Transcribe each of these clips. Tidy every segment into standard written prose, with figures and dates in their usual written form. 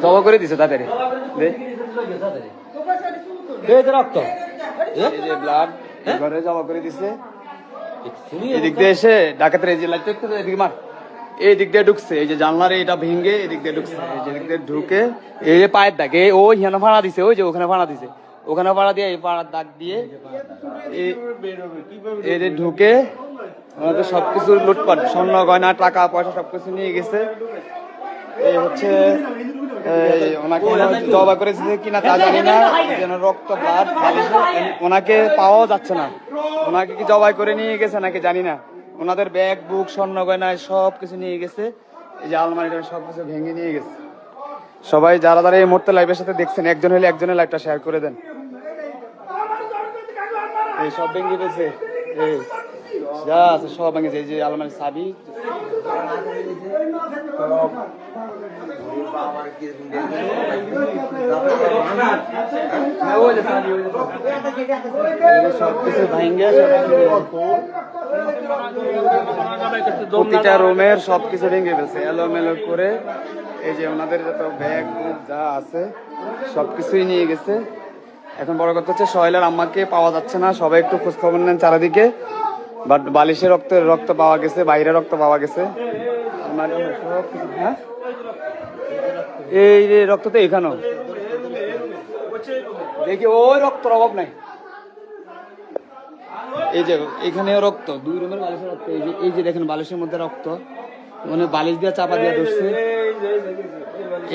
জবা করে দিছে তাড়াতাড়ি রক্ত ব্লাড ঘরে জমা করে দিছে। এদিক দিয়ে এসে ডাকাতের এই যে এদিকে মার এই দিক দিয়ে ঢুকছে, এই যে জানলার এটা ভেঙে এদিক দিয়ে ঢুকছে, এই যে দিক দিয়ে ঢুকে এই যে পায়ের দাগ ওই হেন ভাড়া দিছে, ওই যে ওখানে ভাড়া দিছে, ওখানে ভাড়া দিয়ে এই পাড়ার দাগ দিয়ে এই যে ঢুকে ওনাদের সবকিছু লুটপাট, স্বর্ণ গয়না টাকা পয়সা সবকিছু নিয়ে গেছে। এই হচ্ছে ওনাকে জবা করেছে কিনা তা জানি না, যেন রক্ত ব্লাড ওনাকে পাওয়াও যাচ্ছে না, ওনাকে কি জবাই করে নিয়ে গেছে নাকি জানি না। ওনাদের ব্যাগ বুক স্বর্ণ গয়নায় সব কিছু নিয়ে গেছে, এই যে আলমারিটা সবকিছু ভেঙে নিয়ে গেছে। সবাই যারা যারা এই মুহূর্তে লাইভের সাথে দেখছেন, একজন হলে একজনের লাইভটা শেয়ার করে দেন। এই সব ভেঙে গেছে, এই যা আছে সব ভেঙেছে, এই যে আলমারির চাবি সবকিছু ভেঙে, প্রতিটা রুমের সবকিছু ভেঙে ফেলছে এলোমেলো করে। এই যে ওনাদের যত ব্যাগ যা আছে সবকিছুই নিয়ে গেছে। এখন বড় কথা হচ্ছে সোহেলের আম্মাকে পাওয়া যাচ্ছে না, সবাই একটু খোঁজ খবর নেন চারিদিকে। বাট বালিশে রক্ত পাওয়া গেছে, বাইরে রক্ত পাওয়া গেছে। হ্যাঁ এই যে রক্ত তো এখানেও দেখি, ওই রক্তর অভাব নাই। এই যে এখানেও রক্ত, দুই রুমের বালিশের রক্ত, এই যে দেখেন বালিশের মধ্যে রক্ত, মানে বালিশ দিয়ে চাপা দিয়ে ধরছে।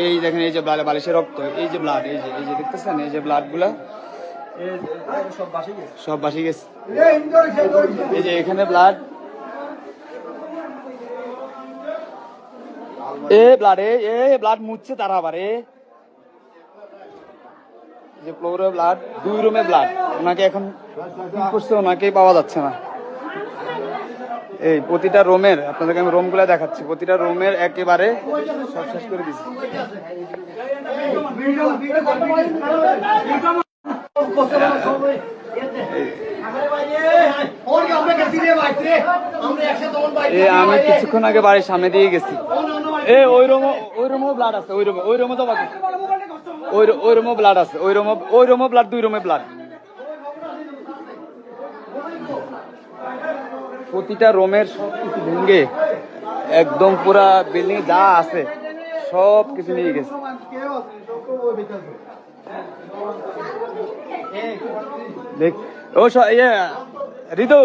এই দেখেন এই যে বালিশের রক্ত, এই যে ব্লাড, এই যে দেখতেছেন এই যে ব্লাড গুলা সব বাসি গেছে। এই যে এখানে ব্লাড, ব্লাড মুছছে তারা আবার যে ফ্লোরে ব্লাড, দুই রুমে ব্লাড। ওনাকে এখন কি করছে ওনাকেই পাওয়া যাচ্ছে না। এই প্রতিটা রুমের, আপনাদেরকে আমি রুম গুলা দেখাচ্ছি, প্রতিটা রুমের একেবারে সব শেষ করে দিচ্ছি। আমি কিছুক্ষণ আগে বাড়ির সামনে দিয়ে গেছি, ওই রুমও ব্লাড আছে, ওই রুমও জমা করছে, ওই রুমও ব্লাড আছে, ওই রুমও ব্লাড, দুই রুমে ব্লাড। প্রতিটা রুমের সব কিছু ভেঙে একদম পুরা বিল্ডিং যা আছে সব কিছু নিয়ে গেছে। দেখ ও ঋতু